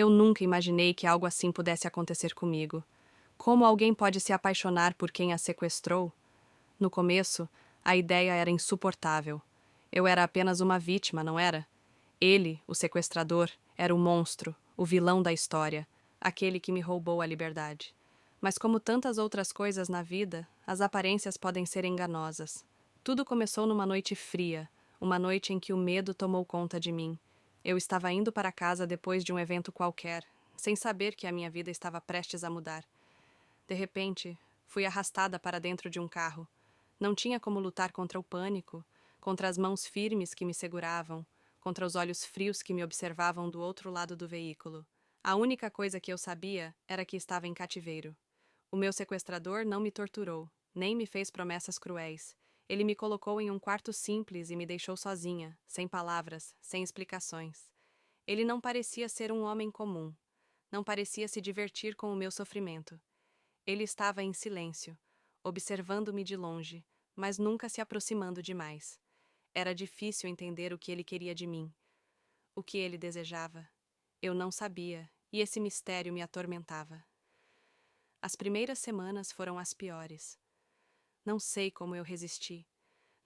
Eu nunca imaginei que algo assim pudesse acontecer comigo. Como alguém pode se apaixonar por quem a sequestrou? No começo, a ideia era insuportável. Eu era apenas uma vítima, não era? Ele, o sequestrador, era o monstro, o vilão da história, aquele que me roubou a liberdade. Mas, como tantas outras coisas na vida, as aparências podem ser enganosas. Tudo começou numa noite fria, uma noite em que o medo tomou conta de mim. Eu estava indo para casa depois de um evento qualquer, sem saber que a minha vida estava prestes a mudar. De repente, fui arrastada para dentro de um carro. Não tinha como lutar contra o pânico, contra as mãos firmes que me seguravam, contra os olhos frios que me observavam do outro lado do veículo. A única coisa que eu sabia era que estava em cativeiro. O meu sequestrador não me torturou, nem me fez promessas cruéis. Ele me colocou em um quarto simples e me deixou sozinha, sem palavras, sem explicações. Ele não parecia ser um homem comum. Não parecia se divertir com o meu sofrimento. Ele estava em silêncio, observando-me de longe, mas nunca se aproximando demais. Era difícil entender o que ele queria de mim, o que ele desejava. Eu não sabia, e esse mistério me atormentava. As primeiras semanas foram as piores. Não sei como eu resisti.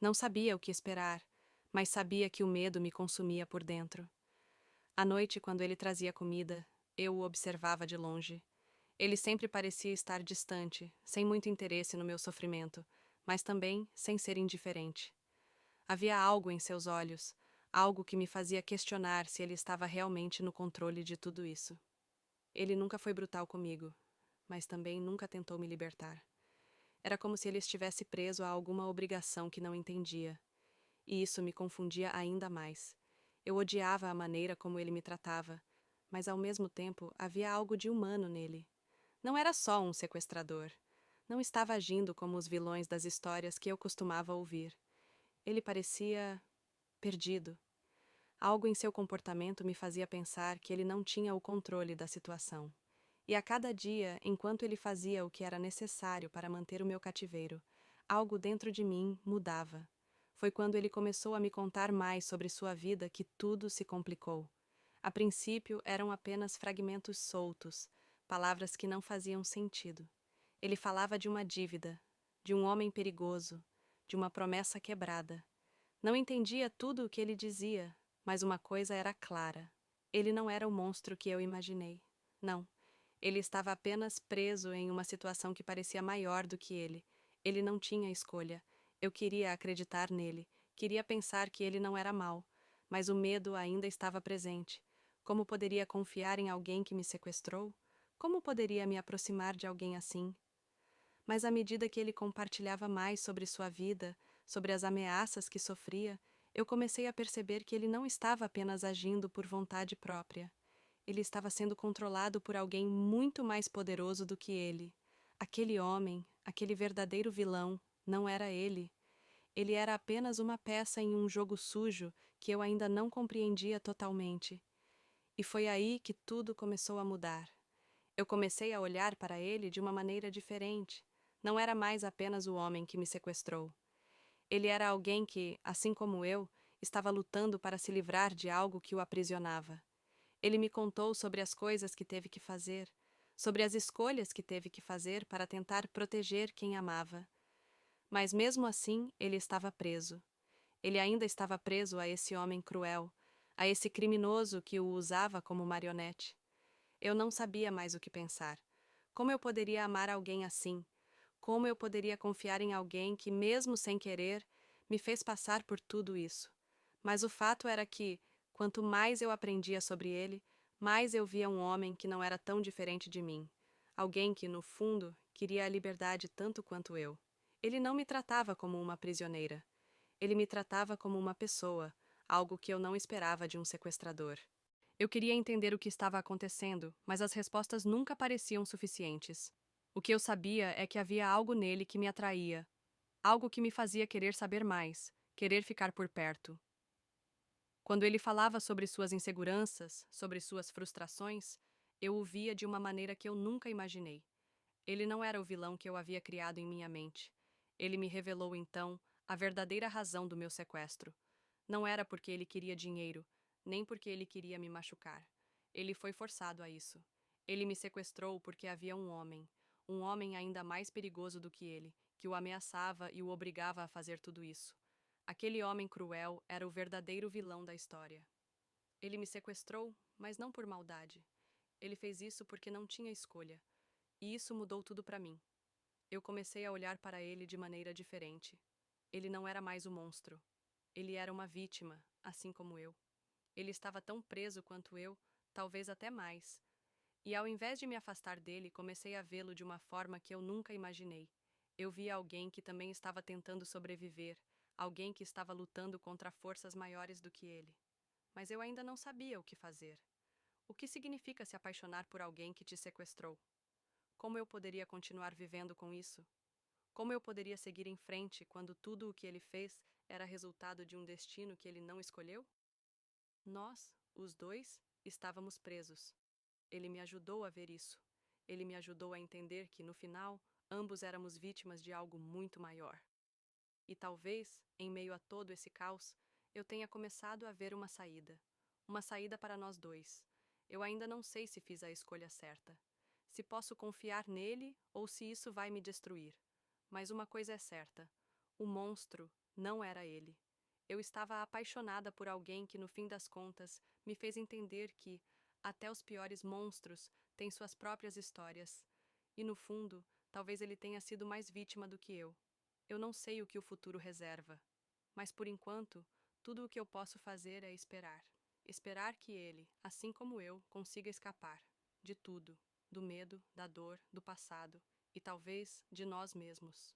Não sabia o que esperar, mas sabia que o medo me consumia por dentro. À noite, quando ele trazia comida, eu o observava de longe. Ele sempre parecia estar distante, sem muito interesse no meu sofrimento, mas também sem ser indiferente. Havia algo em seus olhos, algo que me fazia questionar se ele estava realmente no controle de tudo isso. Ele nunca foi brutal comigo, mas também nunca tentou me libertar. Era como se ele estivesse preso a alguma obrigação que não entendia, e isso me confundia ainda mais. Eu odiava a maneira como ele me tratava, mas ao mesmo tempo havia algo de humano nele. Não era só um sequestrador. Não estava agindo como os vilões das histórias que eu costumava ouvir. Ele parecia perdido. Algo em seu comportamento me fazia pensar que ele não tinha o controle da situação. E a cada dia, enquanto ele fazia o que era necessário para manter o meu cativeiro, algo dentro de mim mudava. Foi quando ele começou a me contar mais sobre sua vida que tudo se complicou. A princípio, eram apenas fragmentos soltos, palavras que não faziam sentido. Ele falava de uma dívida, de um homem perigoso, de uma promessa quebrada. Não entendia tudo o que ele dizia, mas uma coisa era clara. Ele não era o monstro que eu imaginei. Não. Ele estava apenas preso em uma situação que parecia maior do que ele. Ele não tinha escolha. Eu queria acreditar nele, queria pensar que ele não era mau, mas o medo ainda estava presente. Como poderia confiar em alguém que me sequestrou? Como poderia me aproximar de alguém assim? Mas à medida que ele compartilhava mais sobre sua vida, sobre as ameaças que sofria, eu comecei a perceber que ele não estava apenas agindo por vontade própria. Ele estava sendo controlado por alguém muito mais poderoso do que ele. Aquele homem, aquele verdadeiro vilão, não era ele. Ele era apenas uma peça em um jogo sujo que eu ainda não compreendia totalmente. E foi aí que tudo começou a mudar. Eu comecei a olhar para ele de uma maneira diferente. Não era mais apenas o homem que me sequestrou. Ele era alguém que, assim como eu, estava lutando para se livrar de algo que o aprisionava. Ele me contou sobre as coisas que teve que fazer, sobre as escolhas que teve que fazer para tentar proteger quem amava. Mas mesmo assim, ele estava preso. Ele ainda estava preso a esse homem cruel, a esse criminoso que o usava como marionete. Eu não sabia mais o que pensar. Como eu poderia amar alguém assim? Como eu poderia confiar em alguém que, mesmo sem querer, me fez passar por tudo isso? Mas o fato era que, quanto mais eu aprendia sobre ele, mais eu via um homem que não era tão diferente de mim. Alguém que, no fundo, queria a liberdade tanto quanto eu. Ele não me tratava como uma prisioneira. Ele me tratava como uma pessoa, algo que eu não esperava de um sequestrador. Eu queria entender o que estava acontecendo, mas as respostas nunca pareciam suficientes. O que eu sabia é que havia algo nele que me atraía, algo que me fazia querer saber mais, querer ficar por perto. Quando ele falava sobre suas inseguranças, sobre suas frustrações, eu o via de uma maneira que eu nunca imaginei. Ele não era o vilão que eu havia criado em minha mente. Ele me revelou, então, a verdadeira razão do meu sequestro. Não era porque ele queria dinheiro, nem porque ele queria me machucar. Ele foi forçado a isso. Ele me sequestrou porque havia um homem ainda mais perigoso do que ele, que o ameaçava e o obrigava a fazer tudo isso. Aquele homem cruel era o verdadeiro vilão da história. Ele me sequestrou, mas não por maldade. Ele fez isso porque não tinha escolha. E isso mudou tudo para mim. Eu comecei a olhar para ele de maneira diferente. Ele não era mais o monstro. Ele era uma vítima, assim como eu. Ele estava tão preso quanto eu, talvez até mais. E ao invés de me afastar dele, comecei a vê-lo de uma forma que eu nunca imaginei. Eu via alguém que também estava tentando sobreviver, alguém que estava lutando contra forças maiores do que ele. Mas eu ainda não sabia o que fazer. O que significa se apaixonar por alguém que te sequestrou? Como eu poderia continuar vivendo com isso? Como eu poderia seguir em frente quando tudo o que ele fez era resultado de um destino que ele não escolheu? Nós, os dois, estávamos presos. Ele me ajudou a ver isso. Ele me ajudou a entender que, no final, ambos éramos vítimas de algo muito maior. E talvez, em meio a todo esse caos, eu tenha começado a ver uma saída. Uma saída para nós dois. Eu ainda não sei se fiz a escolha certa. Se posso confiar nele ou se isso vai me destruir. Mas uma coisa é certa: o monstro não era ele. Eu estava apaixonada por alguém que, no fim das contas, me fez entender que, até os piores monstros têm suas próprias histórias. E, no fundo, talvez ele tenha sido mais vítima do que eu. Eu não sei o que o futuro reserva, mas por enquanto, tudo o que eu posso fazer é esperar. Esperar que ele, assim como eu, consiga escapar de tudo, do medo, da dor, do passado e talvez de nós mesmos.